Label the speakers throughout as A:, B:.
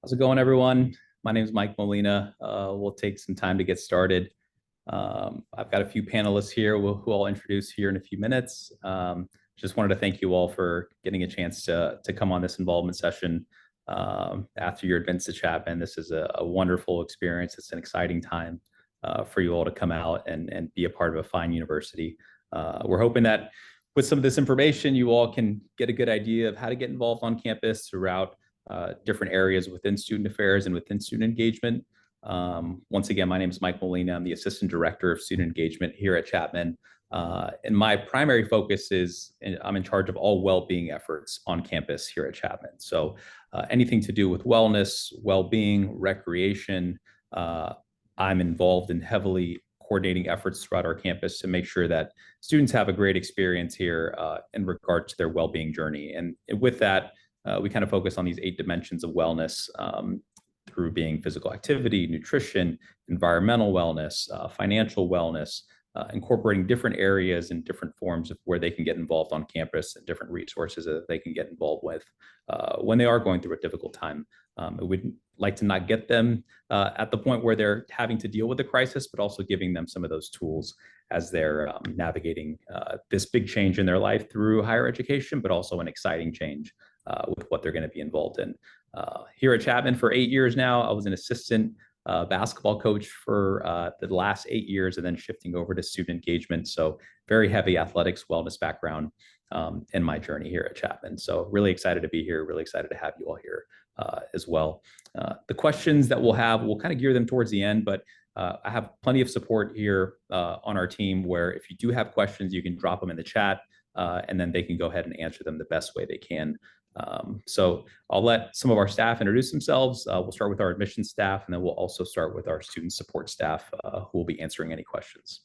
A: How's it going, everyone? My name is Mike Molina. We'll take some time to get started. I've got a few panelists here who I'll introduce here in a few minutes. Just wanted to thank you all for getting a chance to come on this involvement session after your advents to Chapman. This is a wonderful experience. It's an exciting time for you all to come out and be a part of a fine university. We're hoping that with some of this information, you all can get a good idea of how to get involved on campus throughout different areas within student affairs and within student engagement. Once again, my name is Mike Molina. I'm the Assistant Director of Student Engagement here at Chapman. And my primary focus is I'm in charge of all well-being efforts on campus here at Chapman. So anything to do with wellness, well-being, recreation, I'm involved in heavily coordinating efforts throughout our campus to make sure that students have a great experience here in regard to their well-being journey. And with that, we kind of focus on these 8 dimensions of wellness through being physical activity, nutrition, environmental wellness, financial wellness, incorporating different areas and different forms of where they can get involved on campus and different resources that they can get involved with when they are going through a difficult time. We'd like to not get them at the point where they're having to deal with the crisis, but also giving them some of those tools as they're navigating this big change in their life through higher education, but also an exciting change with what they're going to be involved in. Here at Chapman for 8 years now, I was an assistant basketball coach for the last 8 years and then shifting over to student engagement. So very heavy athletics wellness background in my journey here at Chapman. So really excited to be here, really excited to have you all here as well. The questions that we'll have, we'll kind of gear them towards the end, but I have plenty of support here on our team where if you do have questions, you can drop them in the chat and then they can go ahead and answer them the best way they can. So I'll let some of our staff introduce themselves. We'll start with our admissions staff, and then we'll also start with our student support staff who will be answering any questions.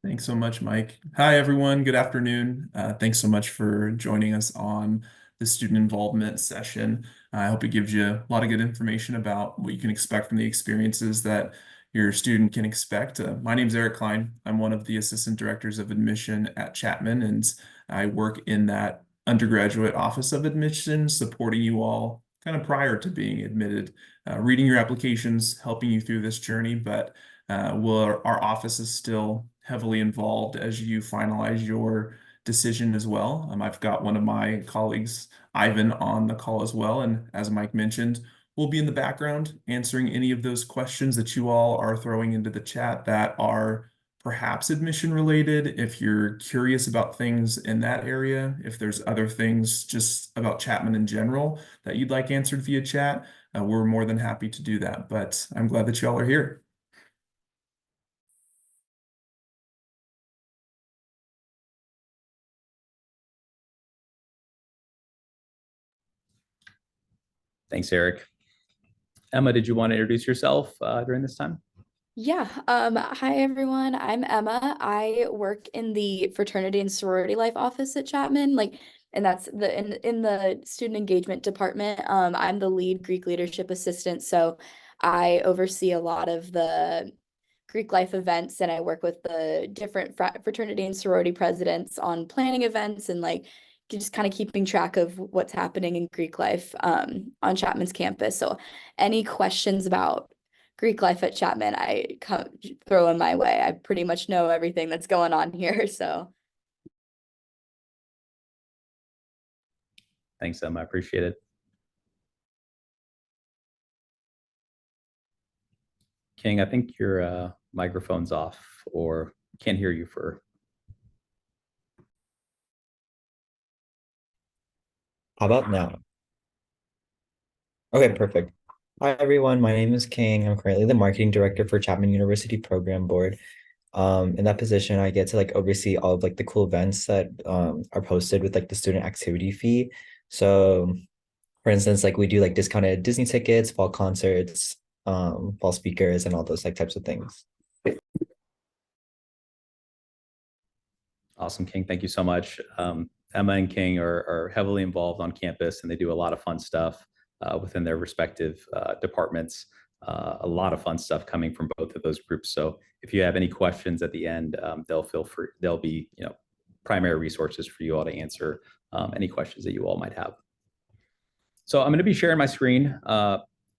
B: Thanks so much, Mike. Hi, everyone. Good afternoon. Thanks so much for joining us on the student involvement session. I hope it gives you a lot of good information about what you can expect from the experiences that your student can expect. My name is Eric Klein. I'm one of the assistant directors of admission at Chapman, and I work in that undergraduate office of admission, supporting you all kind of prior to being admitted, reading your applications, helping you through this journey. But our office is still heavily involved as you finalize your decision as well. I've got one of my colleagues, Ivan, on the call as well. And as Mike mentioned, we'll be in the background answering any of those questions that you all are throwing into the chat that are perhaps admission related. If you're curious about things in that area, if there's other things just about Chapman in general that you'd like answered via chat, we're more than happy to do that. But I'm glad that you all are here.
A: Thanks, Eric. Emma, did you want to introduce yourself during this time?
C: Yeah. Hi, everyone. I'm Emma. I work in the fraternity and sorority life office at Chapman, and that's in the student engagement department. I'm the lead Greek leadership assistant, so I oversee a lot of the Greek life events, and I work with the different fraternity and sorority presidents on planning events and just kind of keeping track of what's happening in Greek life on Chapman's campus. So any questions about Greek life at Chapman, I throw in my way. I pretty much know everything that's going on here. So
A: thanks, Emma. I appreciate it. King, I think your microphone's off or can't hear you for.
D: How about now? Okay, perfect. Hi, everyone. My name is King. I'm currently the marketing director for Chapman University Program Board. In that position, I get to oversee all of the cool events that are posted with the student activity fee. So, for instance, we do discounted Disney tickets, fall concerts, fall speakers, and all those types of things.
A: Awesome, King. Thank you so much. Emma and King are heavily involved on campus, and they do a lot of fun stuff within their respective departments. A lot of fun stuff coming from both of those groups. So if you have any questions at the end, they'll be primary resources for you all to answer any questions that you all might have. So I'm going to be sharing my screen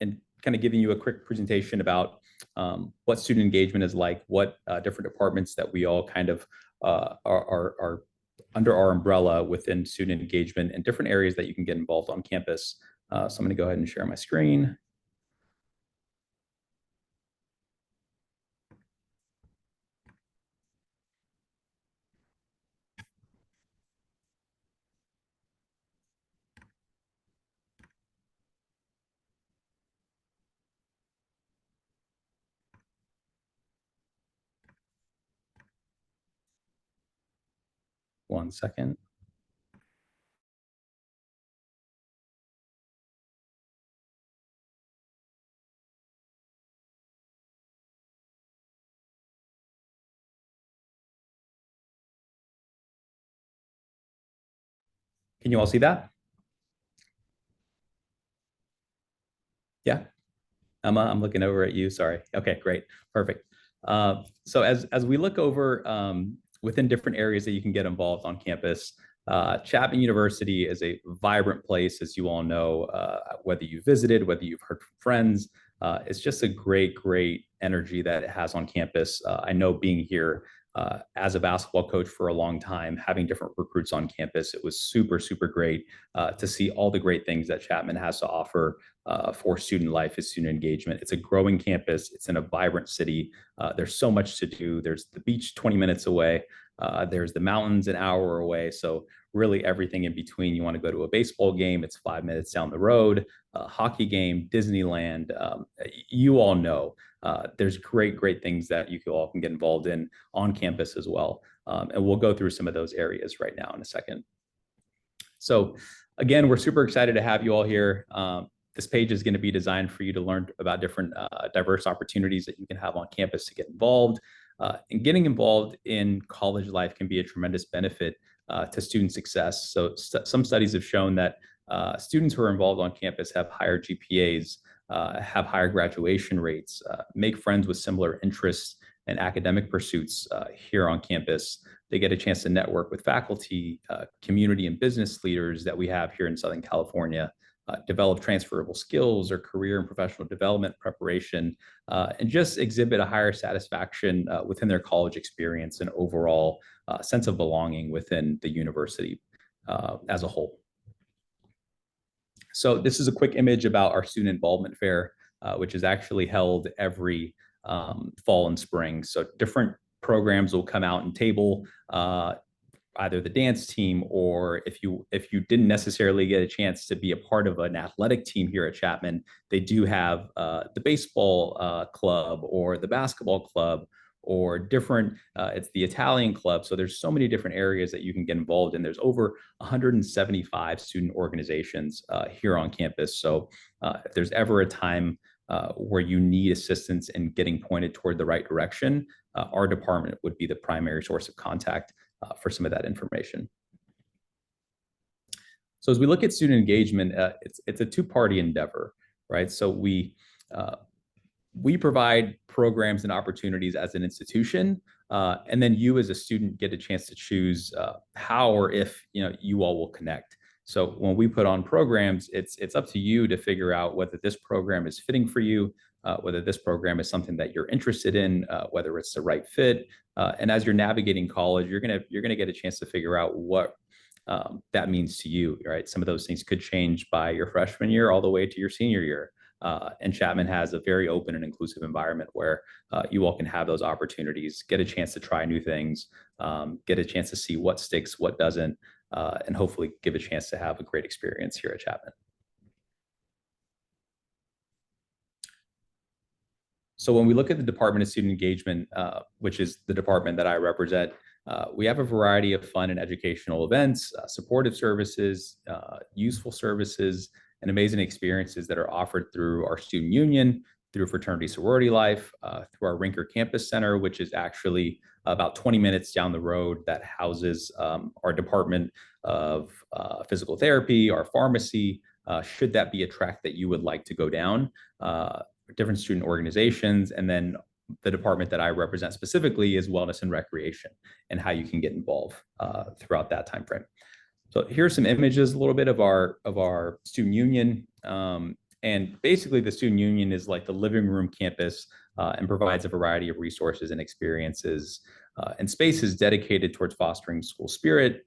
A: and kind of giving you a quick presentation about what student engagement is like, what different departments that we all kind of are under our umbrella within student engagement, and different areas that you can get involved on campus. So I'm going to go ahead and share my screen. One second. Can you all see that? Yeah. Emma, I'm looking over at you. Sorry. Okay, great. Perfect. So as we look over within different areas that you can get involved on campus, Chapman University is a vibrant place, as you all know, whether you visited, whether you've heard from friends. It's just a great, great energy that it has on campus. I know being here as a basketball coach for a long time, having different recruits on campus, it was super, super great to see all the great things that Chapman has to offer for student life and student engagement. It's a growing campus. It's in a vibrant city. There's so much to do. There's the beach 20 minutes away. There's the mountains an hour away. So really everything in between. You want to go to a baseball game, it's 5 minutes down the road, a hockey game, Disneyland. You all know there's great, great things that you all can get involved in on campus as well. And we'll go through some of those areas right now in a second. So again, we're super excited to have you all here. This page is going to be designed for you to learn about different diverse opportunities that you can have on campus to get involved. And getting involved in college life can be a tremendous benefit to student success. So some studies have shown that students who are involved on campus have higher GPAs, have higher graduation rates, make friends with similar interests and academic pursuits here on campus. They get a chance to network with faculty, community and business leaders that we have here in Southern California, develop transferable skills or career and professional development preparation, and just exhibit a higher satisfaction within their college experience and overall sense of belonging within the university as a whole. So this is a quick image about our student involvement fair, which is actually held every fall and spring. So different programs will come out and table either the dance team, or if you didn't necessarily get a chance to be a part of an athletic team here at Chapman, they do have the baseball club or the basketball club or different, it's the Italian club. So there's so many different areas that you can get involved in. There's over 175 student organizations here on campus. So if there's ever a time where you need assistance in getting pointed toward the right direction, our department would be the primary source of contact for some of that information. So as we look at student engagement, it's a two-party endeavor, right? So we provide programs and opportunities as an institution, and then you as a student get a chance to choose how or if you all will connect. So when we put on programs, it's up to you to figure out whether this program is fitting for you, whether this program is something that you're interested in, whether it's the right fit. And as you're navigating college, you're gonna get a chance to figure out what that means to you, right? Some of those things could change by your freshman year all the way to your senior year. And Chapman has a very open and inclusive environment where you all can have those opportunities, get a chance to try new things, get a chance to see what sticks, what doesn't, and hopefully give a chance to have a great experience here at Chapman. So when we look at the Department of Student Engagement, which is the department that I represent, we have a variety of fun and educational events, supportive services, useful services, and amazing experiences that are offered through our student union, through fraternity sorority life, through our Rinker Campus Center, which is actually about 20 minutes down the road, that houses our Department of Physical Therapy, our pharmacy, should that be a track that you would like to go down, different student organizations, and then the department that I represent specifically is Wellness and Recreation, and how you can get involved throughout that timeframe. So here's some images, a little bit of our student union. And basically, the Student Union is like the living room campus and provides a variety of resources and experiences and spaces dedicated towards fostering school spirit,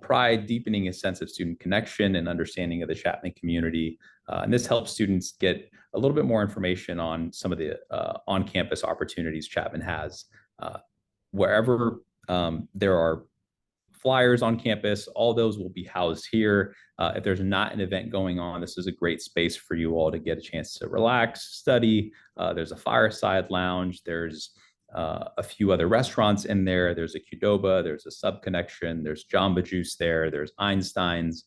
A: pride, deepening a sense of student connection and understanding of the Chapman community. And this helps students get a little bit more information on some of the on-campus opportunities Chapman has. Wherever there are flyers on campus, all those will be housed here. If there's not an event going on, this is a great space for you all to get a chance to relax, study. There's a fireside lounge. There's a few other restaurants in there. There's a Qdoba, there's a Sub Connection, there's Jamba Juice there, there's Einstein's,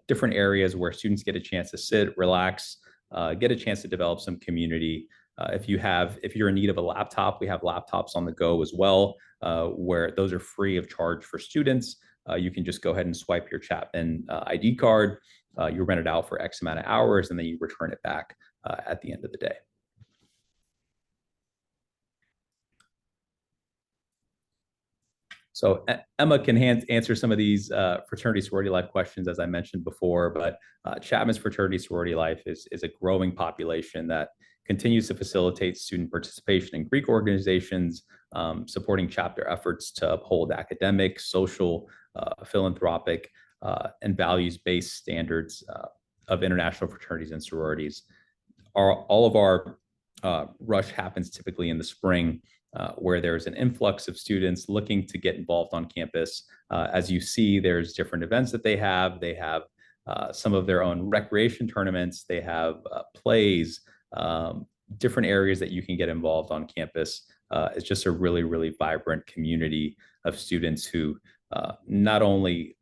A: different areas where students get a chance to sit, relax, get a chance to develop some community. If you're in need of a laptop, we have laptops on the go as well, where those are free of charge for students. You can just go ahead and swipe your Chapman ID card. You rent it out for X amount of hours, and then you return it back at the end of the day. So Emma can answer some of these fraternity sorority life questions, as I mentioned before, but Chapman's fraternity sorority life is a growing population that continues to facilitate student participation in Greek organizations, supporting chapter efforts to uphold academic, social, philanthropic, and values-based standards of international fraternities and sororities. All of our rush happens typically in the spring, where there's an influx of students looking to get involved on campus. As you see, there's different events that they have. They have some of their own recreation tournaments. They have plays, different areas that you can get involved on campus. It's just a really, really vibrant community of students who not only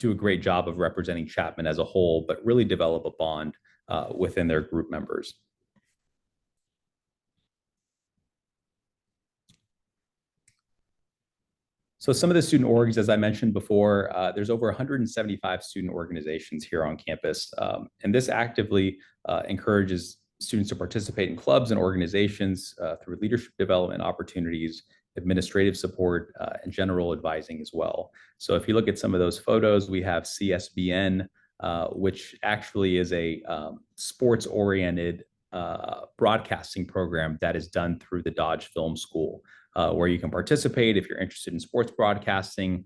A: do a great job of representing Chapman as a whole, but really develop a bond within their group members. So some of the student orgs, as I mentioned before, there's over 175 student organizations here on campus. And this actively encourages students to participate in clubs and organizations through leadership development opportunities, administrative support, and general advising as well. So if you look at some of those photos, we have CSBN, which actually is a sports-oriented broadcasting program that is done through the Dodge Film School, where you can participate if you're interested in sports broadcasting.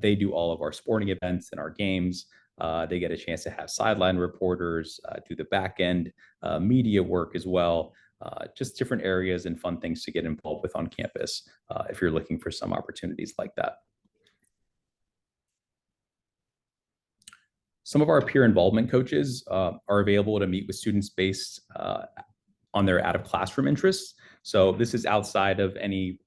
A: They do all of our sporting events and our games. They get a chance to have sideline reporters, do the back end media work as well. Just different areas and fun things to get involved with on campus if you're looking for some opportunities like that. Some of our peer involvement coaches are available to meet with students based on their out of classroom interests. So this is outside of any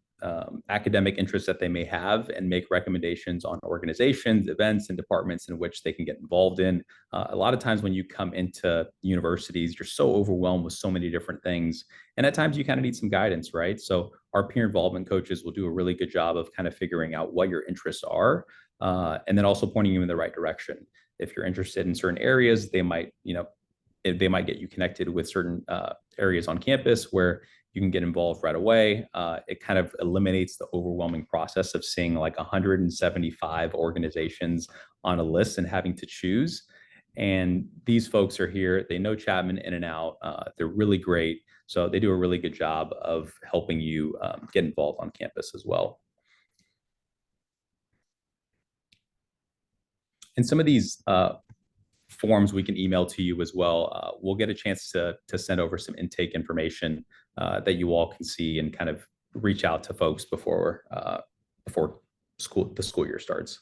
A: academic interests that they may have, and make recommendations on organizations, events, and departments in which they can get involved in. A lot of times when you come into universities, you're so overwhelmed with so many different things. And at times you kind of need some guidance, right? So our peer involvement coaches will do a really good job of kind of figuring out what your interests are, and then also pointing you in the right direction. If you're interested in certain areas, they might get you connected with certain areas on campus where you can get involved right away. It kind of eliminates the overwhelming process of seeing like 175 organizations on a list and having to choose. And these folks are here. They know Chapman in and out. They're really great. So they do a really good job of helping you get involved on campus as well. And some of these forms we can email to you as well. We'll get a chance to send over some intake information that you all can see and kind of reach out to folks before the school year starts.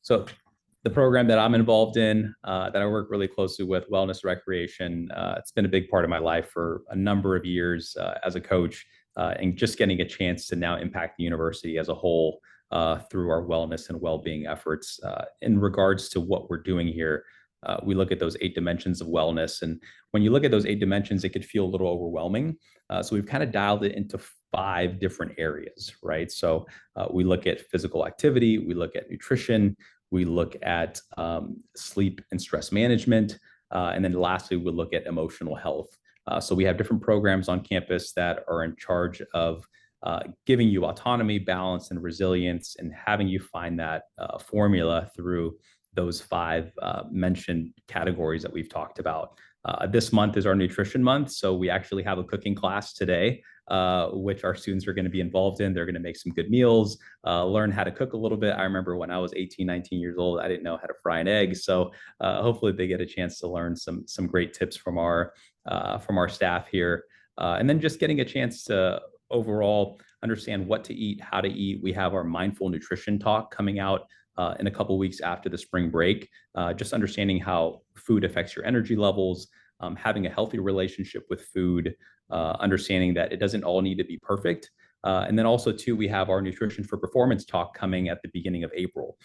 A: So the program that I'm involved in, that I work really closely with, Wellness Recreation, it's been a big part of my life for a number of years as a coach, and just getting a chance to now impact the university as a whole through our wellness and well-being efforts. In regards to what we're doing here, we look at those 8 dimensions of wellness. And when you look at those 8 dimensions, it could feel a little overwhelming. So we've kind of dialed it into 5 different areas, right? So we look at physical activity, we look at nutrition, we look at sleep and stress management, and then lastly, we look at emotional health. So we have different programs on campus that are in charge of giving you autonomy, balance, and resilience, and having you find that formula through those five mentioned categories that we've talked about. This month is our nutrition month, so we actually have a cooking class today, which our students are going to be involved in. They're going to make some good meals, learn how to cook a little bit. I remember when I was 18, 19 years old, I didn't know how to fry an egg. So hopefully they get a chance to learn some great tips from our staff here. And then just getting a chance to overall understand what to eat, how to eat. We have our mindful nutrition talk coming out in a couple weeks after the spring break, just understanding how food affects your energy levels, having a healthy relationship with food, understanding that it doesn't all need to be perfect. And then also too, we have our nutrition for performance talk coming at the beginning of April,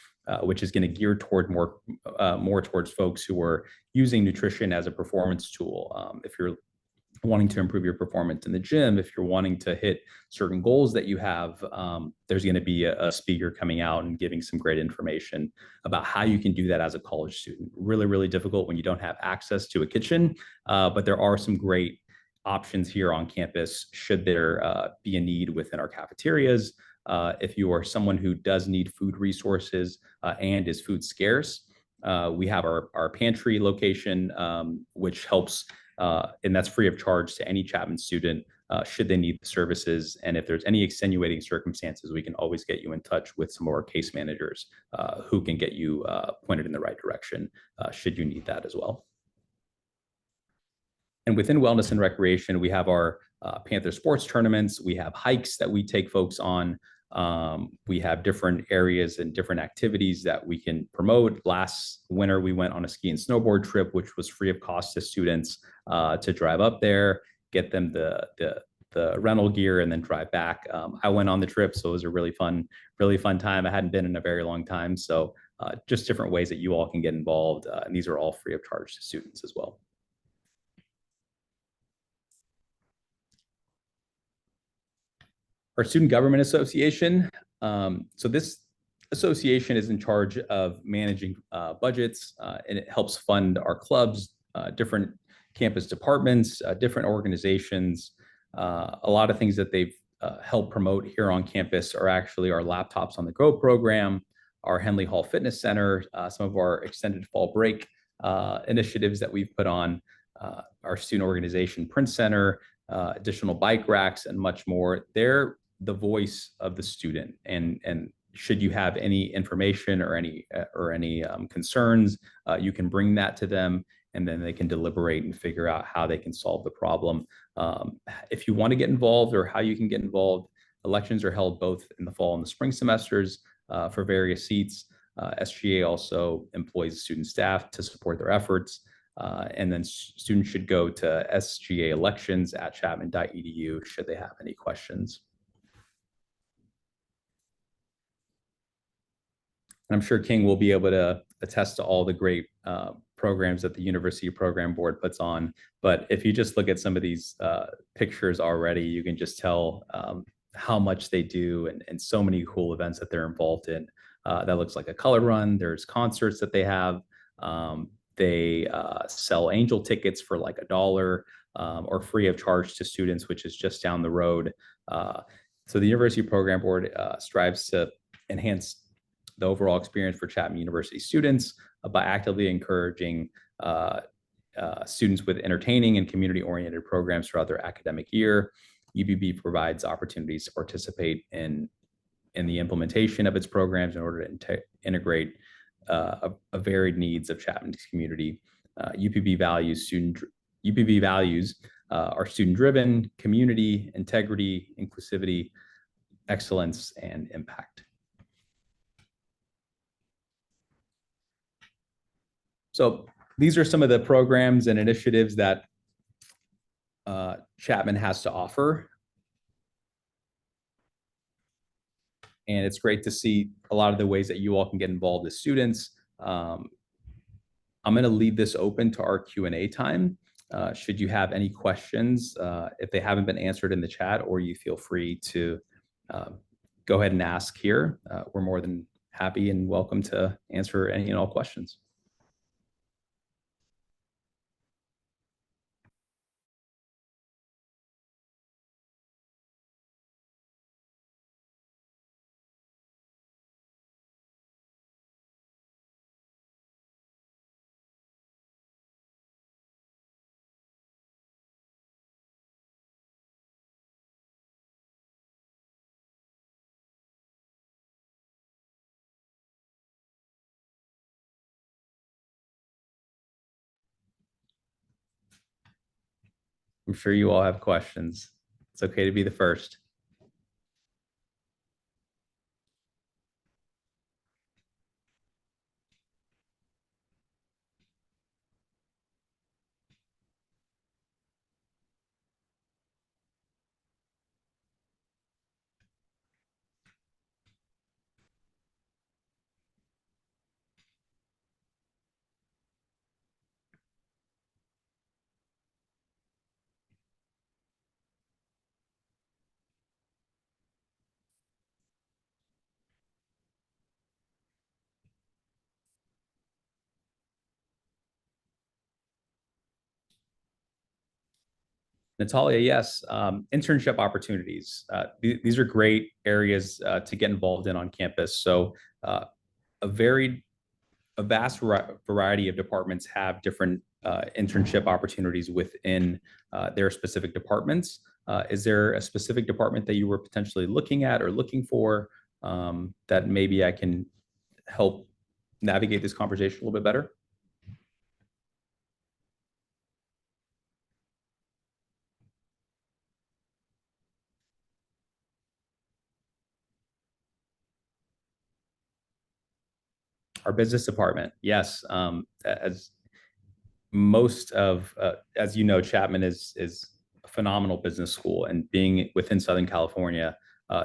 A: which is going to gear toward more towards folks who are using nutrition as a performance tool. If you're wanting to improve your performance in the gym, if you're wanting to hit certain goals that you have, there's going to be a speaker coming out and giving some great information about how you can do that as a college student. Really, really difficult when you don't have access to a kitchen, but there are some great options here on campus should there be a need within our cafeterias. If you are someone who does need food resources and is food scarce, we have our pantry location, which helps and that's free of charge to any Chapman student should they need the services. And if there's any extenuating circumstances, we can always get you in touch with some of our case managers who can get you pointed in the right direction should you need that as well. And within wellness and recreation, we have our Panther sports tournaments. We have hikes that we take folks on. We have different areas and different activities that we can promote. Last winter, we went on a ski and snowboard trip, which was free of cost to students to drive up there, get them the rental gear, and then drive back. I went on the trip, so it was a really fun time. I hadn't been in a very long time, so just different ways that you all can get involved, and these are all free of charge to students as well. Our Student Government Association. So this association is in charge of managing budgets, and it helps fund our clubs, different campus departments, different organizations. A lot of things that they've helped promote here on campus are actually our Laptops on the Go program, our Henley Hall Fitness Center, some of our extended fall break initiatives that we've put on, our student organization Print Center, additional bike racks, and much more. They're the voice of the student, and should you have any information or any concerns, you can bring that to them, and then they can deliberate and figure out how they can solve the problem. If you want to get involved or how you can get involved, elections are held both in the fall and the spring semesters for various seats. SGA also employs student staff to support their efforts. And then students should go to SGA elections at chapman.edu should they have any questions. I'm sure King will be able to attest to all the great programs that the University Program Board puts on. But if you just look at some of these pictures already, you can just tell how much they do and so many cool events that they're involved in. That looks like a color run. There's concerts that they have. They sell angel tickets for like $1 or free of charge to students, which is just down the road. So the University Program Board strives to enhance the overall experience for Chapman University students by actively encouraging students with entertaining and community-oriented programs throughout their academic year. UPB provides opportunities to participate in the implementation of its programs in order to integrate a varied needs of Chapman's community. UPB values are student-driven, community, integrity, inclusivity, excellence, and impact. So these are some of the programs and initiatives that Chapman has to offer. And it's great to see a lot of the ways that you all can get involved as students. I'm going to leave this open to our Q&A time. Should you have any questions, if they haven't been answered in the chat, or you feel free to go ahead and ask here. We're more than happy and welcome to answer any and all questions. I'm sure you all have questions. It's okay to be the first. Natalia, yes, internship opportunities. These are great areas to get involved in on campus. So a very a vast variety of departments have different internship opportunities within their specific departments. Is there a specific department that you were potentially looking at or looking for that maybe I can help navigate this conversation a little bit better? Our business department, yes. As most of, as you know, Chapman is a phenomenal business school, and being within Southern California,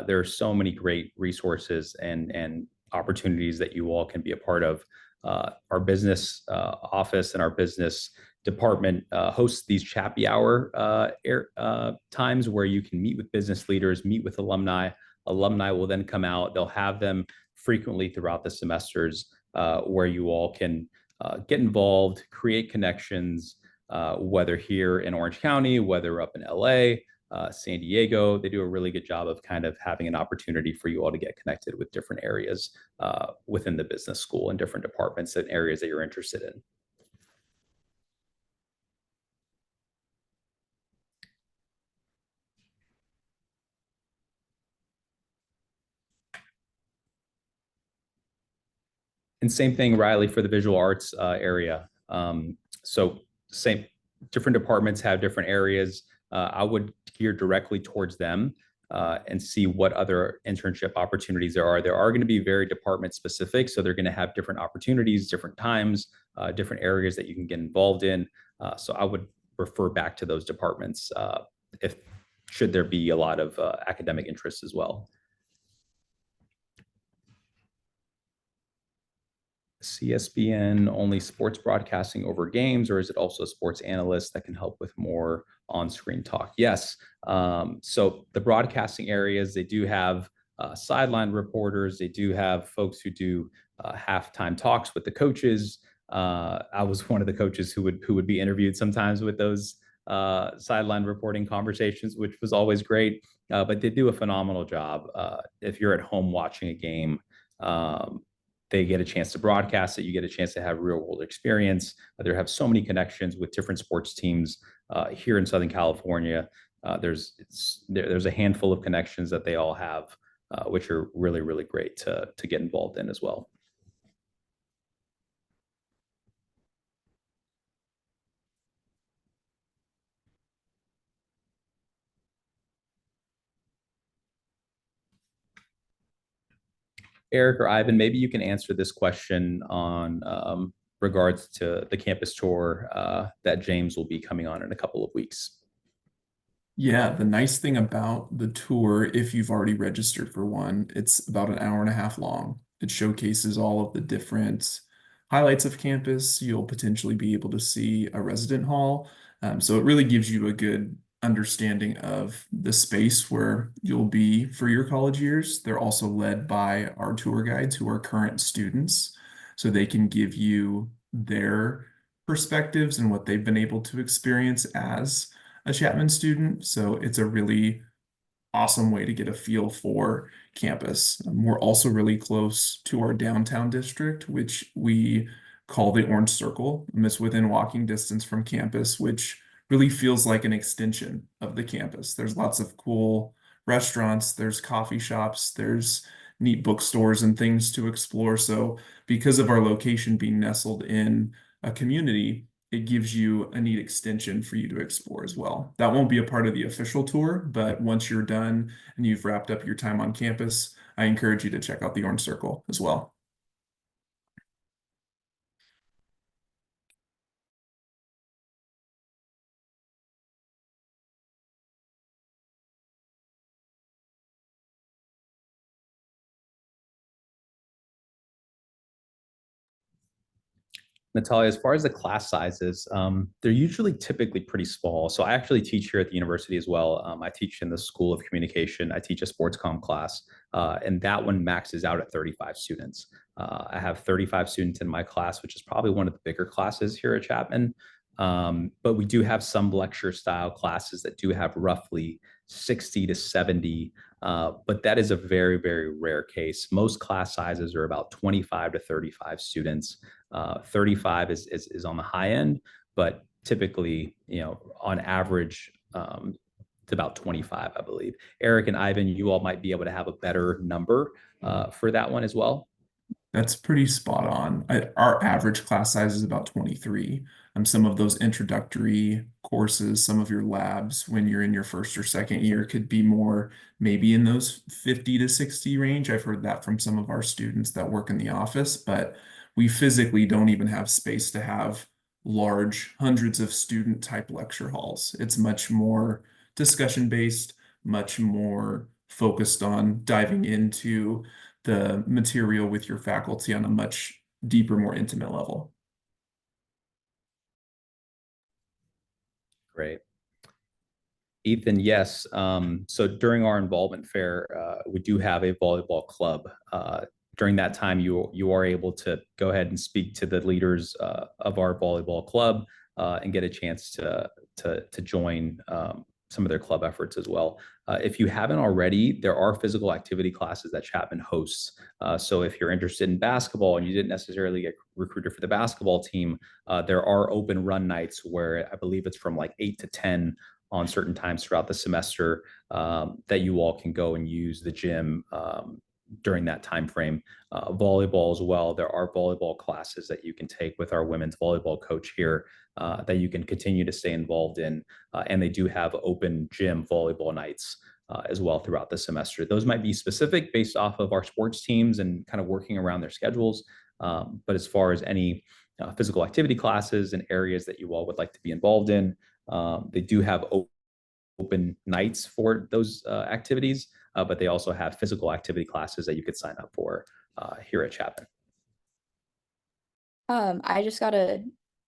A: there are so many great resources and opportunities that you all can be a part of. Our business office and our business department hosts these Chappy Hour times where you can meet with business leaders, meet with alumni. Alumni will then come out. They'll have them frequently throughout the semesters where you all can get involved, create connections, whether here in Orange County, whether up in LA, San Diego. They do a really good job of kind of having an opportunity for you all to get connected with different areas within the business school and different departments and areas that you're interested in. And same thing, Riley, for the visual arts area. So same, different departments have different areas. I would gear directly towards them and see what other internship opportunities there are. There are going to be very department specific, so they're going to have different opportunities, different times, different areas that you can get involved in. So I would refer back to those departments if should there be a lot of academic interest as well. CSBN only sports broadcasting over games, or is it also a sports analyst that can help with more on-screen talk? Yes. So the broadcasting areas, they do have sideline reporters. They do have folks who do halftime talks with the coaches. I was one of the coaches who would be interviewed sometimes with those sideline reporting conversations, which was always great. But they do a phenomenal job. If you're at home watching a game, they get a chance to broadcast it. You get a chance to have real world experience. They have so many connections with different sports teams here in Southern California. There's a handful of connections that they all have, which are really, really great to get involved in as well. Eric or Ivan, maybe you can answer this question on regards to the campus tour that James will be coming on in a couple of weeks.
B: Yeah, the nice thing about the tour, if you've already registered for one, it's about an hour and a half long. It showcases all of the different highlights of campus. You'll potentially be able to see a resident hall. So it really gives you a good understanding of the space where you'll be for your college years. They're also led by our tour guides who are current students, so they can give you their perspectives and what they've been able to experience as a Chapman student. So it's a really awesome way to get a feel for campus. We're also really close to our downtown district, which we call the Orange Circle. And it's within walking distance from campus, which really feels like an extension of the campus. There's lots of cool restaurants, there's coffee shops, there's neat bookstores and things to explore. So because of our location being nestled in a community, it gives you a neat extension for you to explore as well. That won't be a part of the official tour, but once you're done and you've wrapped up your time on campus, I encourage you to check out the Orange Circle as well.
A: Natalia, as far as the class sizes, they're usually typically pretty small. So I actually teach here at the university as well. I teach in the School of Communication. I teach a sports comm class, and that one maxes out at 35 students. I have 35 students in my class, which is probably one of the bigger classes here at Chapman. But we do have some lecture style classes that do have roughly 60 to 70, but that is a very, very rare case. Most class sizes are about 25 to 35 students. 35 is on the high end, but typically, on average, it's about 25, I believe. Eric and Ivan, you all might be able to have a better number for that one as well.
B: That's pretty spot on. Our average class size is about 23. Some of those introductory courses, some of your labs when you're in your first or second year could be more maybe in those 50 to 60 range. I've heard that from some of our students that work in the office, but we physically don't even have space to have large hundreds of student type lecture halls. It's much more discussion based, much more focused on diving into the material with your faculty on a much deeper, more intimate level.
A: Great. Ethan, yes. So during our involvement fair, we do have a volleyball club. During that time, you are able to go ahead and speak to the leaders of our volleyball club and get a chance to join some of their club efforts as well. If you haven't already, there are physical activity classes that Chapman hosts. So if you're interested in basketball and you didn't necessarily get recruited for the basketball team, there are open run nights where I believe it's from like 8 to 10 on certain times throughout the semester that you all can go and use the gym during that time frame. Volleyball as well. There are volleyball classes that you can take with our women's volleyball coach here that you can continue to stay involved in. And they do have open gym volleyball nights as well throughout the semester. Those might be specific based off of our sports teams and kind of working around their schedules. But as far as any physical activity classes and areas that you all would like to be involved in, they do have open nights for those activities, but they also have physical activity classes that you could sign up for here at Chapman.
C: I just got a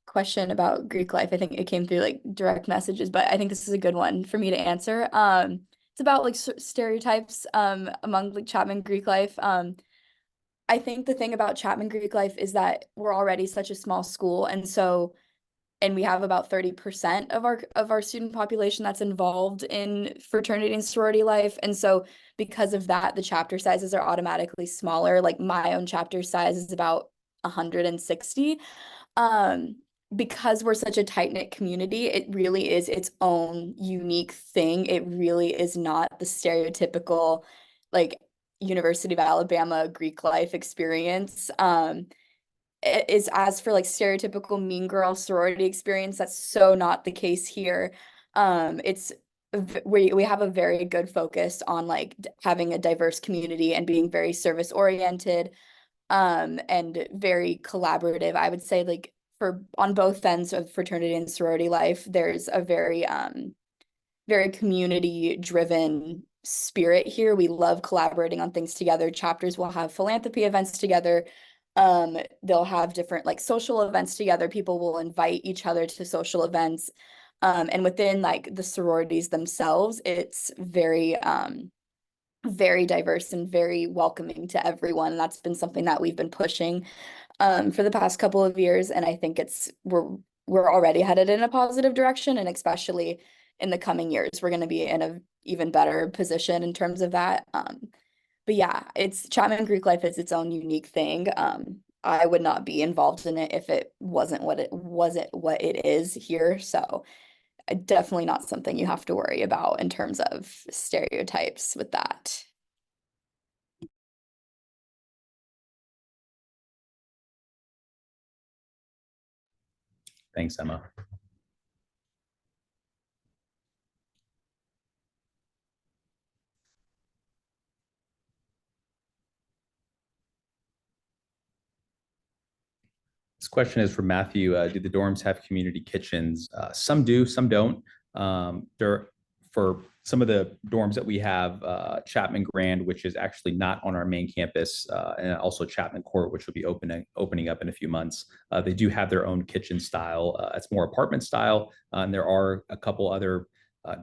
C: question about Greek life. I think it came through like direct messages, but I think this is a good one for me to answer. It's about like stereotypes among like Chapman Greek life. I think the thing about Chapman Greek life is that we're already such a small school, and we have about 30% of our student population that's involved in fraternity and sorority life. And so because of that, the chapter sizes are automatically smaller. Like my own chapter size is about 160. Because we're such a tight-knit community, it really is its own unique thing. It really is not the stereotypical like University of Alabama Greek life experience. Is as for like stereotypical mean girl sorority experience, that's so not the case here. It's we have a very good focus on like having a diverse community and being very service oriented and very collaborative. I would say like for on both ends of fraternity and sorority life, there's a very community driven spirit here. We love collaborating on things together. Chapters will have philanthropy events together. They'll have different like social events together. People will invite each other to social events. And within like the sororities themselves, it's very diverse and very welcoming to everyone. And that's been something that we've been pushing for the past couple of years. And I think we're already headed in a positive direction, and especially in the coming years, we're going to be in a even better position in terms of that. But yeah, it's Chapman Greek life is its own unique thing. I would not be involved in it if it wasn't what it is here. So definitely not something you have to worry about in terms of stereotypes with that.
A: Thanks, Emma. This question is from Matthew. Do the dorms have community kitchens? Some do, some don't. For some of the dorms that we have, Chapman Grand, which is actually not on our main campus, and also Chapman Court, which will be opening up in a few months. They do have their own kitchen style. It's more apartment style, and there are a couple other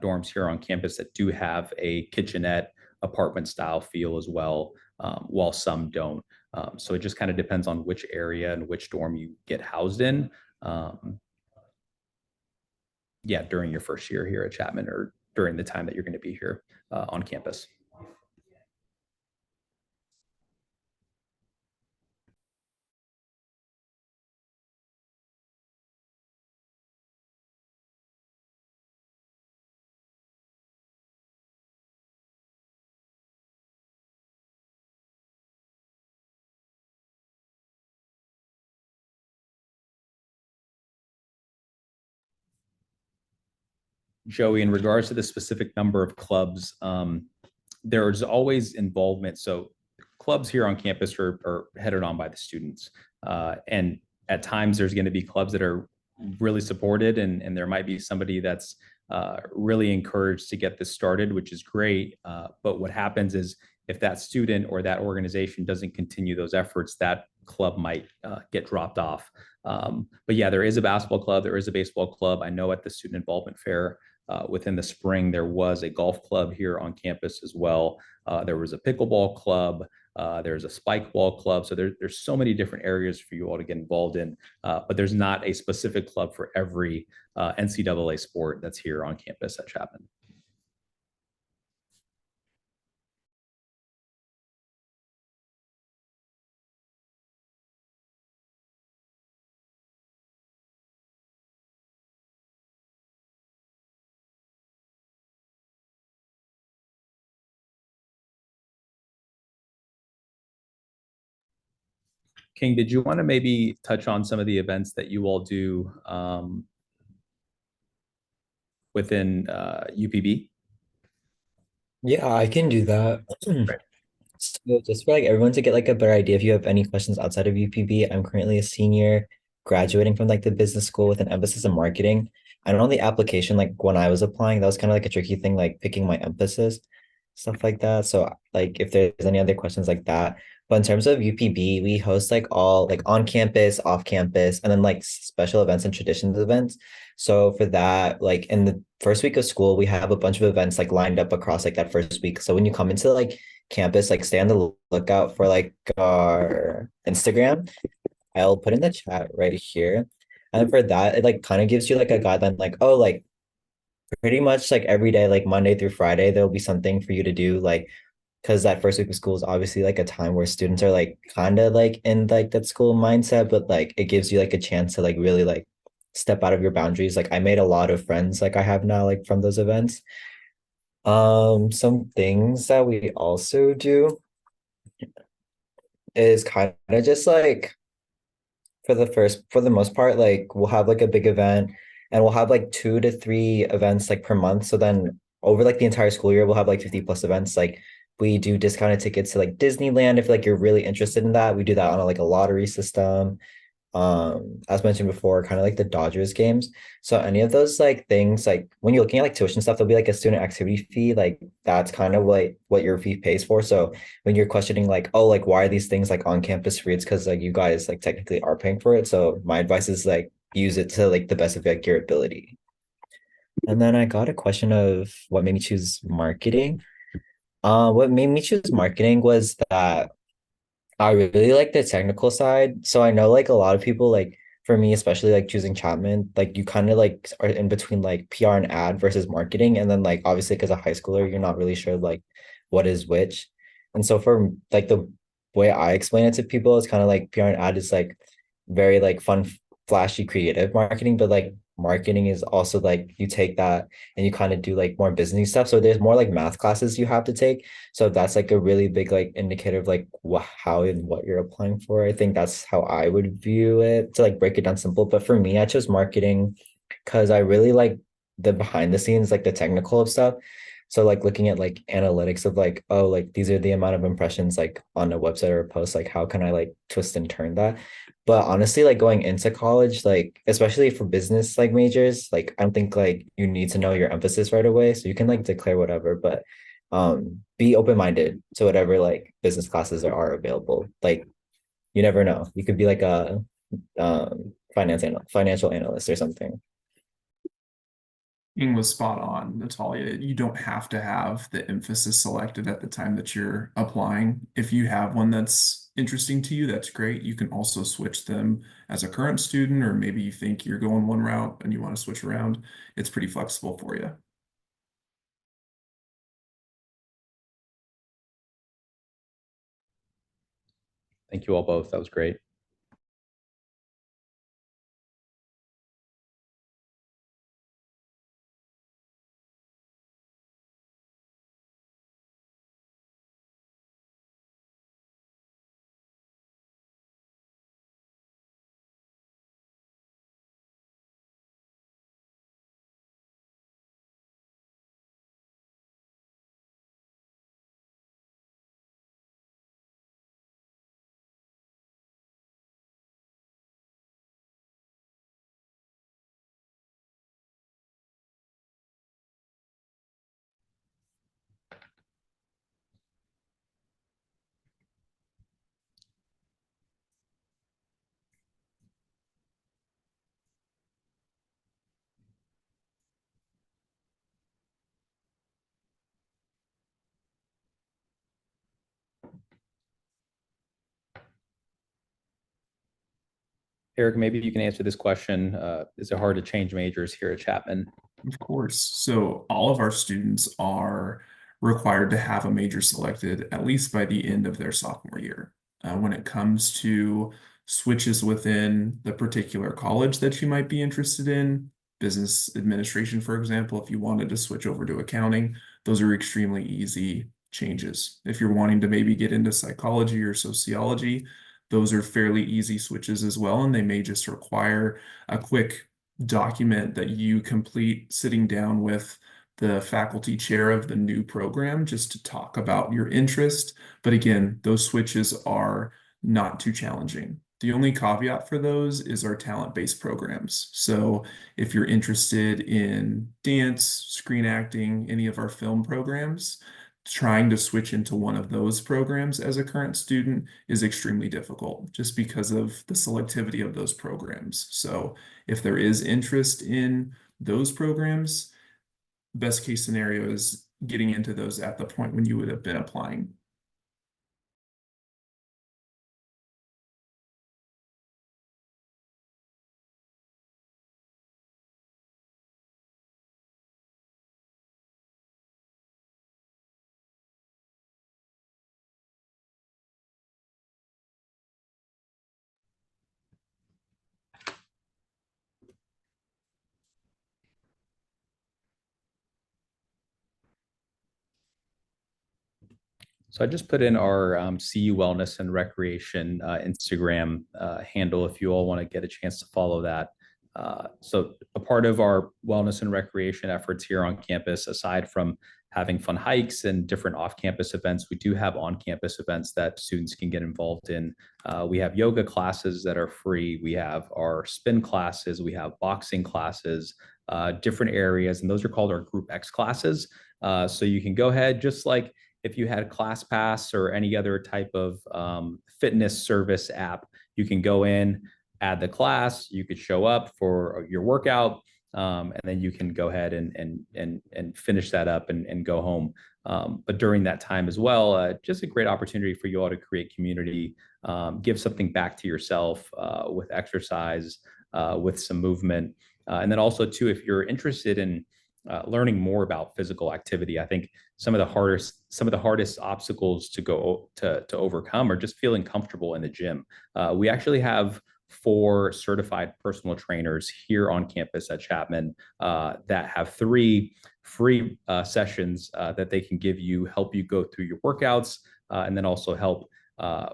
A: dorms here on campus that do have a kitchenette apartment style feel as well, while some don't. So it just kind of depends on which area and which dorm you get housed in. Yeah, during your first year here at Chapman, or during the time that you're going to be here on campus. Joey, in regards to the specific number of clubs, there's always involvement. So clubs here on campus are headed on by the students. And at times there's going to be clubs that are really supported, and there might be somebody that's really encouraged to get this started, which is great. But what happens is if that student or that organization doesn't continue those efforts, that club might get dropped off. But yeah, there is a basketball club, there is a baseball club. I know at the student involvement fair within the spring, there was a golf club here on campus as well. There was a pickleball club. There's a spike ball club. So there's so many different areas for you all to get involved in, but there's not a specific club for every NCAA sport that's here on campus at Chapman. King, did you want to maybe touch on some of the events that you all do within UPB?
D: Yeah, I can do that. So just for like everyone to get like a better idea, if you have any questions outside of UPB, I'm currently a senior graduating from like the business school with an emphasis in marketing. I know the application, like when I was applying, that was kind of like a tricky thing, like picking my emphasis, stuff like that. So like if there's any other questions like that. But in terms of UPB, we host like all like on campus, off campus, and then like special events and traditions events. So for that, like in the first week of school, we have a bunch of events like lined up across like that first week. So when you come into like campus, like stay on the lookout for like our Instagram. I'll put in the chat right here. And for that, it like kind of gives you like a guideline, like, oh, like pretty much like every day, like Monday through Friday, there'll be something for you to do, like because that first week of school is obviously like a time where students are like kind of like in like that school mindset, but like it gives you like a chance to like really like step out of your boundaries. Like I made a lot of friends like I have now like from those events. Some things that we also do is kind of just like for the most part, like we'll have like a big event and we'll have like 2 to 3 events like per month. So then over like the entire school year, we'll have like 50 plus events. Like we do discounted tickets to like Disneyland if like you're really interested in that. We do that on like a lottery system. As mentioned before, kind of like the Dodgers games. So any of those like things, like when you're looking at like tuition stuff, there'll be like a student activity fee, like that's kind of like what your fee pays for. So when you're questioning like, oh, like why are these things like on campus free, it's because like you guys like technically are paying for it. So my advice is like use it to like the best of like your ability. And then I got a question of what made me choose marketing. What made me choose marketing was that I really like the technical side. So I know like a lot of people like for me, especially like choosing Chapman, like you kind of like are in between like PR and ad versus marketing. And then like obviously because a high schooler, you're not really sure like what is which. And so for like the way I explain it to people, it's kind of like PR and ad is like very like fun, flashy, creative marketing, but like marketing is also like you take that and you kind of do like more business stuff. So there's more like math classes you have to take. So that's like a really big like indicator of like how and what you're applying for. I think that's how I would view it to like break it down simple. But for me, I chose marketing because I really like the behind the scenes, like the technical of stuff. So like looking at like analytics of like, oh, like these are the amount of impressions like on a website or a post, like how can I like twist and turn that? But honestly, like going into college, like especially for business like majors, like I don't think like you need to know your emphasis right away. So you can like declare whatever, but be open-minded to whatever like business classes are available. Like you never know. You could be like a financial analyst or something.
B: Ing was spot on, Natalia. You don't have to have the emphasis selected at the time that you're applying. If you have one that's interesting to you, that's great. You can also switch them as a current student, or maybe you think you're going one route and you want to switch around. It's pretty flexible for you.
A: Thank you all both. That was great. Eric, maybe you can answer this question. Is it hard to change majors here at Chapman?
B: Of course. So all of our students are required to have a major selected at least by the end of their sophomore year. When it comes to switches within the particular college that you might be interested in, business administration, for example, if you wanted to switch over to accounting, those are extremely easy changes. If you're wanting to maybe get into psychology or sociology, those are fairly easy switches as well, and they may just require a quick document that you complete sitting down with the faculty chair of the new program just to talk about your interest. But again, those switches are not too challenging. The only caveat for those is our talent-based programs. So if you're interested in dance, screen acting, any of our film programs, trying to switch into one of those programs as a current student is extremely difficult just because of the selectivity of those programs. So if there is interest in those programs, best case scenario is getting into those at the point when you would have been applying.
A: So I just put in our CU Wellness and Recreation Instagram handle if you all want to get a chance to follow that. So a part of our wellness and recreation efforts here on campus, aside from having fun hikes and different off-campus events, we do have on-campus events that students can get involved in. We have yoga classes that are free. We have our spin classes. We have boxing classes, different areas, and those are called our Group X classes. So you can go ahead, just like if you had ClassPass or any other type of fitness service app, you can go in, add the class, you could show up for your workout, and then you can go ahead and finish that up and go home. But during that time as well, just a great opportunity for you all to create community, give something back to yourself with exercise, with some movement. And then also too, if you're interested in learning more about physical activity, I think some of the hardest obstacles to overcome are just feeling comfortable in the gym. We actually have 4 certified personal trainers here on campus at Chapman that have 3 free sessions that they can give you, help you go through your workouts, and then also help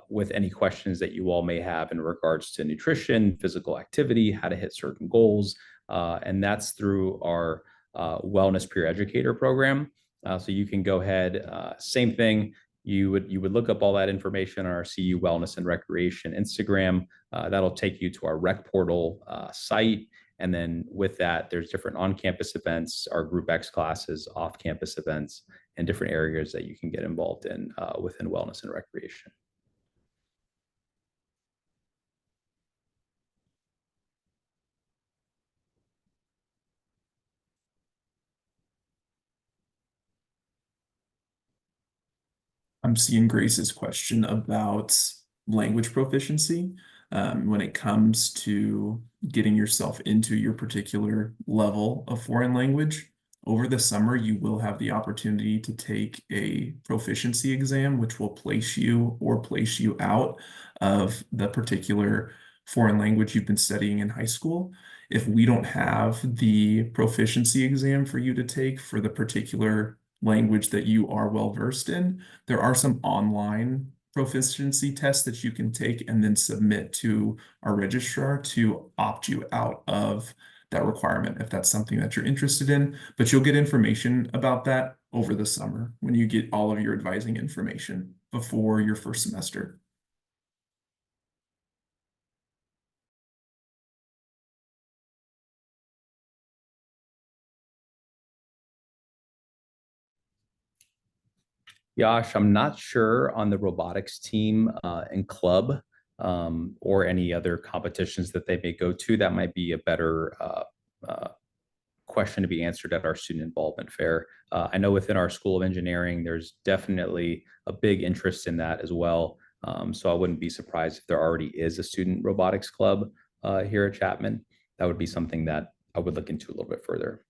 A: with any questions that you all may have in regards to nutrition, physical activity, how to hit certain goals. And that's through our wellness peer educator program. So you can go ahead, same thing. You would look up all that information on our CU Wellness and Recreation Instagram. That'll take you to our rec portal site. And then with that, there's different on-campus events, our Group X classes, off-campus events, and different areas that you can get involved in within wellness and recreation.
B: I'm seeing Grace's question about language proficiency when it comes to getting yourself into your particular level of foreign language. Over the summer, you will have the opportunity to take a proficiency exam, which will place you out of the particular foreign language you've been studying in high school. If we don't have the proficiency exam for you to take for the particular language that you are well versed in, there are some online proficiency tests that you can take and then submit to our registrar to opt you out of that requirement if that's something that you're interested in. But you'll get information about that over the summer when you get all of your advising information before your first semester.
A: Yash, I'm not sure on the robotics team and club or any other competitions that they may go to. That might be a better question to be answered at our student involvement fair. I know within our School of Engineering, there's definitely a big interest in that as well. So I wouldn't be surprised if there already is a student robotics club here at Chapman. That would be something that I would look into a little bit further.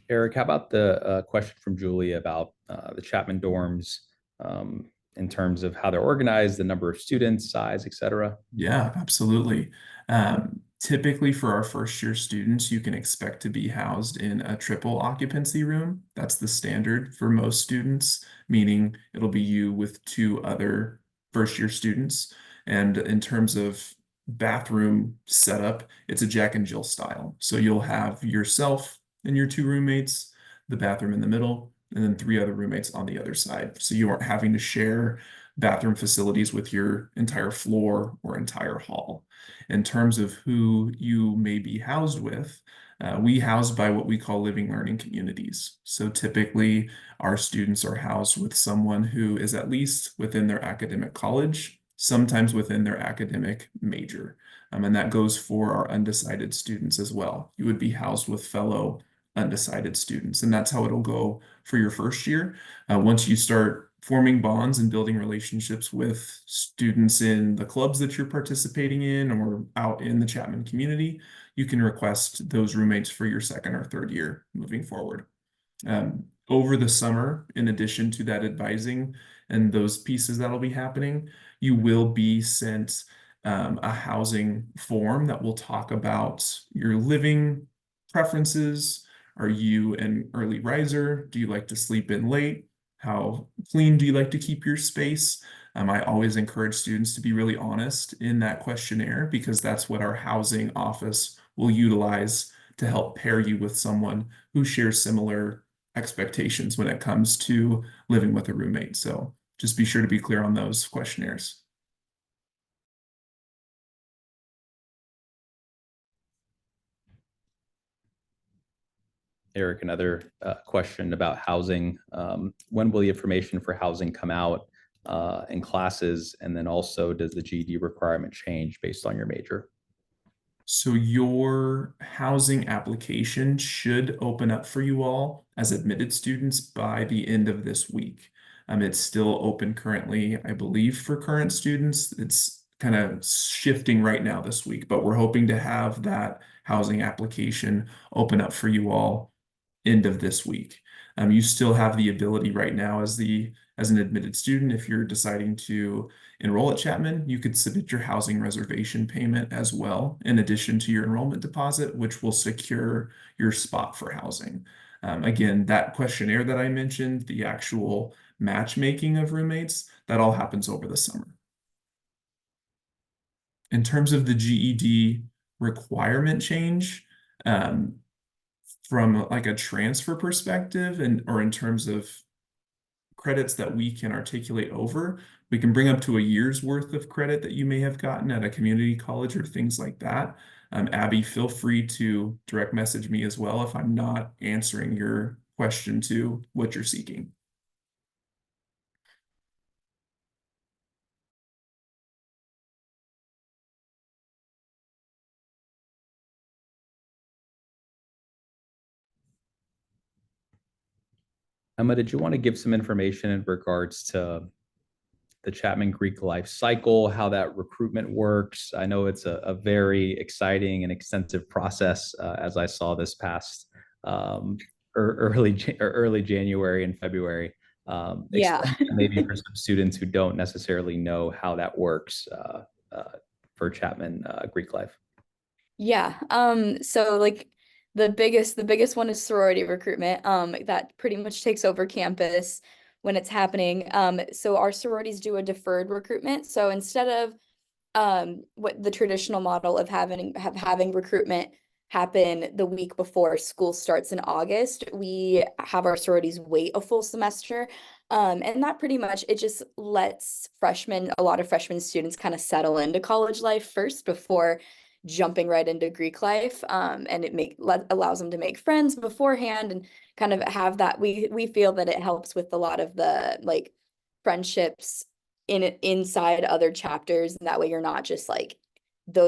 A: Eric, how about the question from Julie about the Chapman dorms in terms of how they're organized, the number of students, size, et cetera?
B: Yeah, absolutely. Typically for our first year students, you can expect to be housed in a triple occupancy room. That's the standard for most students, meaning it'll be you with 2 other first year students. And in terms of bathroom setup, it's a Jack and Jill style. So you'll have yourself and your 2 roommates, the bathroom in the middle, and then 3 other roommates on the other side. So you aren't having to share bathroom facilities with your entire floor or entire hall. In terms of who you may be housed with, we house by what we call living learning communities. So typically our students are housed with someone who is at least within their academic college, sometimes within their academic major. And that goes for our undecided students as well. You would be housed with fellow undecided students, and that's how it'll go for your first year. Once you start forming bonds and building relationships with students in the clubs that you're participating in or out in the Chapman community, you can request those roommates for your second or third year moving forward. Over the summer, in addition to that advising and those pieces that'll be happening, you will be sent a housing form that will talk about your living preferences. Are you an early riser? Do you like to sleep in late? How clean do you like to keep your space? I always encourage students to be really honest in that questionnaire because that's what our housing office will utilize to help pair you with someone who shares similar expectations when it comes to living with a roommate. So just be sure to be clear on those questionnaires.
A: Eric, another question about housing. When will the information for housing come out in classes? And then also, does the GED requirement change based on your major?
B: So your housing application should open up for you all as admitted students by the end of this week. It's still open currently, I believe, for current students. It's kind of shifting right now this week, but we're hoping to have that housing application open up for you all end of this week. You still have the ability right now as an admitted student, if you're deciding to enroll at Chapman, you could submit your housing reservation payment as well, in addition to your enrollment deposit, which will secure your spot for housing. Again, that questionnaire that I mentioned, the actual matchmaking of roommates, that all happens over the summer. In terms of the GED requirement change, from like a transfer perspective or in terms of credits that we can articulate over, we can bring up to a year's worth of credit that you may have gotten at a community college or things like that. Abby, feel free to direct message me as well if I'm not answering your question to what you're seeking.
A: Emma, did you want to give some information in regards to the Chapman Greek life cycle, how that recruitment works? I know it's a very exciting and extensive process, as I saw this past early January and February.
C: Yeah.
A: Maybe for some students who don't necessarily know how that works for Chapman Greek life.
C: Yeah. So like the biggest one is sorority recruitment. That pretty much takes over campus when it's happening. So our sororities do a deferred recruitment. So instead of what the traditional model of having recruitment happen the week before school starts in August, we have our sororities wait a full semester. And that pretty much it just lets a lot of freshman students kind of settle into college life first before jumping right into Greek life. And allows them to make friends beforehand and kind of have that. We feel that it helps with a lot of the like friendships inside other chapters, and that way you're not just like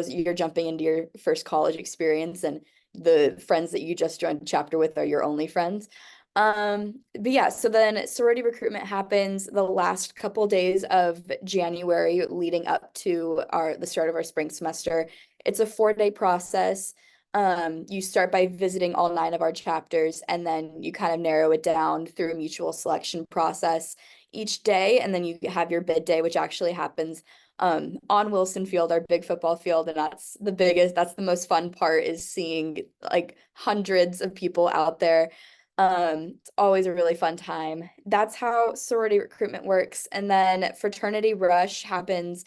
C: you're jumping into your first college experience and the friends that you just joined a chapter with are your only friends. But yeah, so then sorority recruitment happens the last couple days of January leading up to the start of our spring semester. It's a 4-day process. You start by visiting all 9 of our chapters, and then you kind of narrow it down through a mutual selection process each day, and then you have your bid day, which actually happens on Wilson Field, our big football field, and that's the most fun part, is seeing like hundreds of people out there. It's always a really fun time. That's how sorority recruitment works. And then fraternity rush happens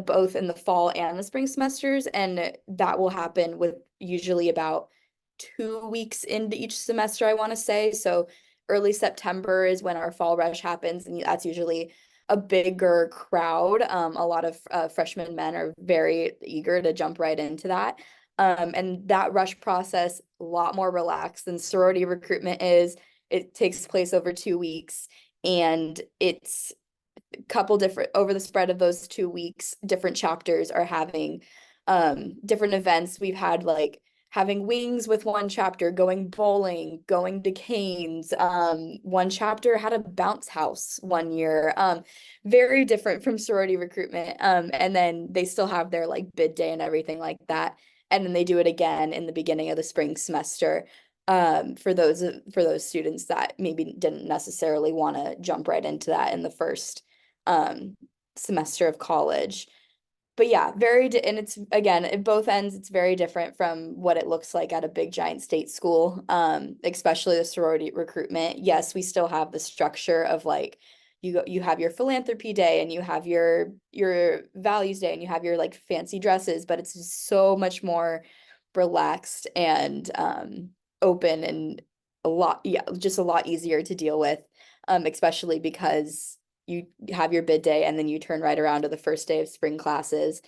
C: both in the fall and the spring semesters, and that will happen with usually about 2 weeks into each semester, I want to say. So early September is when our fall rush happens, and that's usually a bigger crowd. A lot of freshman men are very eager to jump right into that. And that rush process, a lot more relaxed than sorority recruitment is. It takes place over 2 weeks, and it's a couple different, over the spread of those 2 weeks, different chapters are having different events. We've had like having wings with one chapter, going bowling, going to Canes. One chapter had a bounce house one year. Very different from sorority recruitment. And then they still have their like bid day and everything like that. And then they do it again in the beginning of the spring semester. For those students that maybe didn't necessarily want to jump right into that in the first semester of college. But yeah, and it's again at both ends, it's very different from what it looks like at a big giant state school. Especially the sorority recruitment. Yes, we still have the structure of like you have your philanthropy day, and you have your values day, and you have your like fancy dresses, but it's just so much more relaxed and open, and just a lot easier to deal with. Especially because you have your bid day and then you turn right around to the first day of spring classes.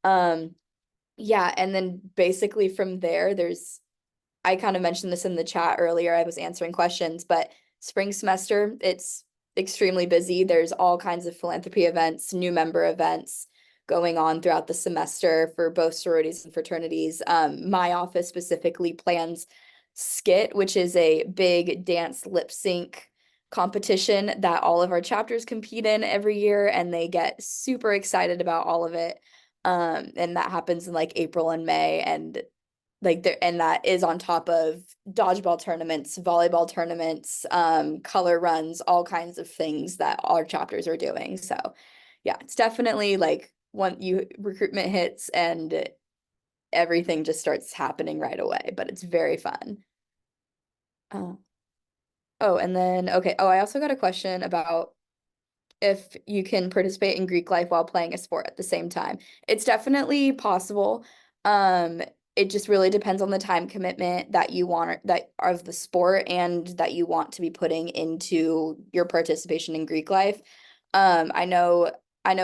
C: Yeah, and then basically from there, I kind of mentioned this in the chat earlier. I was answering questions, but spring semester, it's extremely busy. There's all kinds of philanthropy events, new member events going on throughout the semester for both sororities and fraternities. My office specifically plans Skit, which is a big dance lip sync competition that all of our chapters compete in every year, and they get super excited about all of it. And that happens in like April and May, and like there, and that is on top of dodgeball tournaments, volleyball tournaments, color runs, all kinds of things that our chapters are doing. So yeah, it's definitely like when you recruitment hits and everything just starts happening right away, but it's very fun. Uh, oh, and then okay. Oh, I also got a question about if you can participate in Greek life while playing a sport at the same time. It's definitely possible. Um, it just really depends on the time commitment that you want that of the sport and that you want to be putting into your participation in Greek life. I know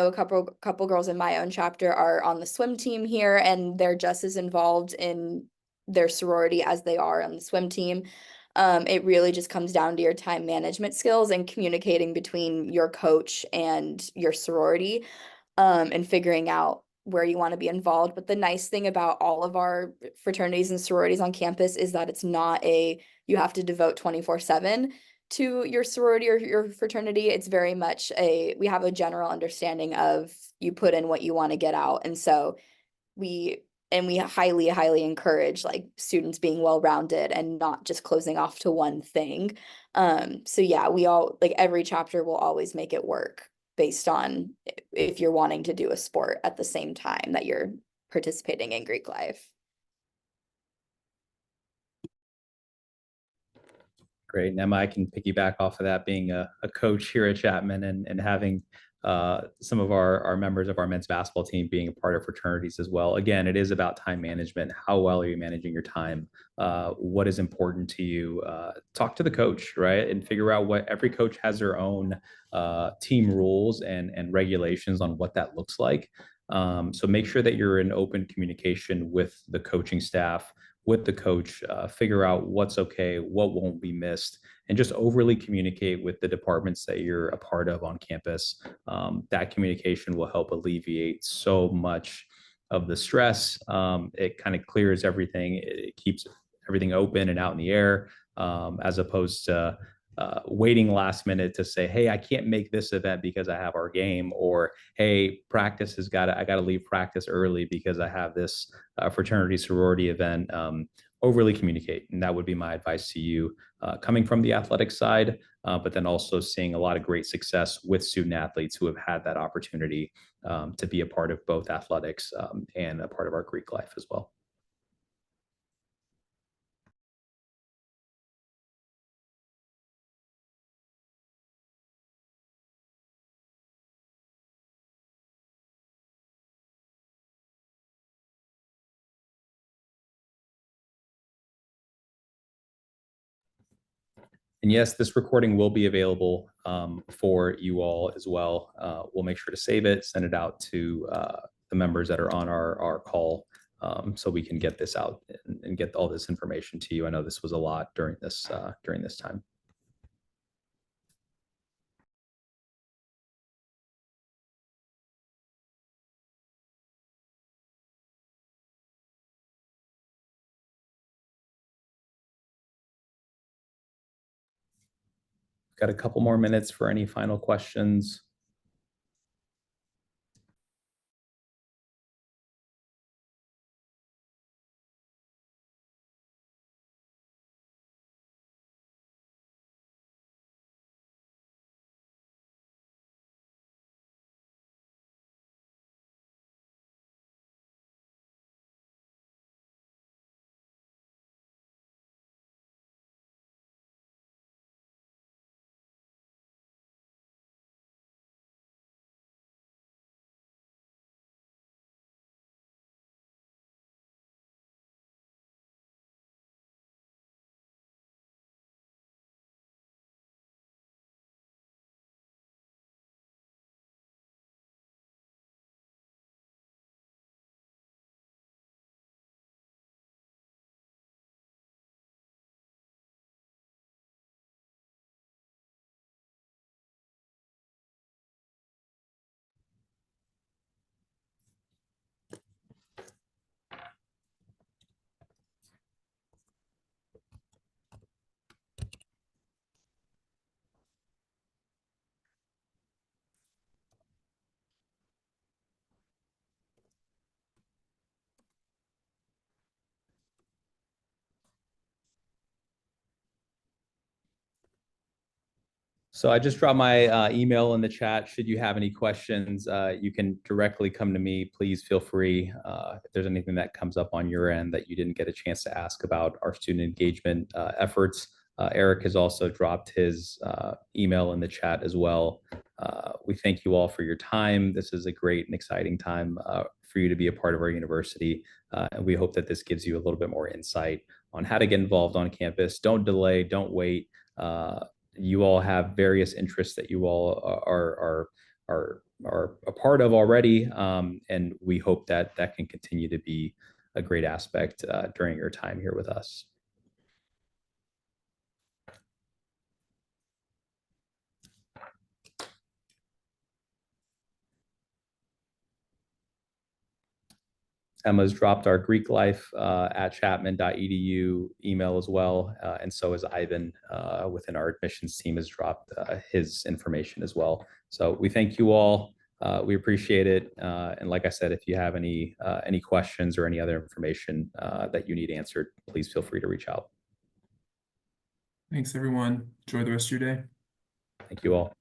C: a couple girls in my own chapter are on the swim team here, and they're just as involved in their sorority as they are on the swim team. It really just comes down to your time management skills and communicating between your coach and your sorority, and figuring out where you want to be involved. But the nice thing about all of our fraternities and sororities on campus is that it's not you have to devote 24/7 to your sorority or your fraternity. It's very much we have a general understanding of you put in what you want to get out. And so we we highly, highly encourage like students being well-rounded and not just closing off to one thing. So yeah, we all like every chapter will always make it work based on if you're wanting to do a sport at the same time that you're participating in Greek life.
A: Great. And Emma, I can piggyback off of that, being a coach here at Chapman and having some of our members of our men's basketball team being a part of fraternities as well. Again, it is about time management. How well are you managing your time? What is important to you? Talk to the coach, right? And figure out what every coach has their own team rules and regulations on what that looks like. So make sure that you're in open communication with the coaching staff, with the coach, figure out what's okay, what won't be missed, and just overly communicate with the departments that you're a part of on campus. That communication will help alleviate so much of the stress. It kind of clears everything. It keeps everything open and out in the air, as opposed to waiting last minute to say, hey, I can't make this event because I have our game, or hey, I got to leave practice early because I have this fraternity sorority event. Overly communicate. And that would be my advice to you, coming from the athletic side, but then also seeing a lot of great success with student athletes who have had that opportunity to be a part of both athletics and a part of our Greek life as well. And yes, this recording will be available for you all as well. We'll make sure to save it, send it out to the members that are on our call, so we can get this out and get all this information to you. I know this was a lot during this time. Got a couple more minutes for any final questions. So I just dropped my email in the chat. Should you have any questions, you can directly come to me. Please feel free. If there's anything that comes up on your end that you didn't get a chance to ask about our student engagement efforts, Eric has also dropped his email in the chat as well. We thank you all for your time. This is a great and exciting time for you to be a part of our university. And we hope that this gives you a little bit more insight on how to get involved on campus. Don't delay, don't wait. You all have various interests that you all are a part of already, and we hope that that can continue to be a great aspect during your time here with us. Emma's dropped our Greek life at chapman.edu email as well. And so is Ivan within our admissions team has dropped his information as well. So we thank you all. We appreciate it. And like I said, if you have any questions or any other information that you need answered, please feel free to reach out.
B: Thanks, everyone. Enjoy the rest of your day.
A: Thank you all.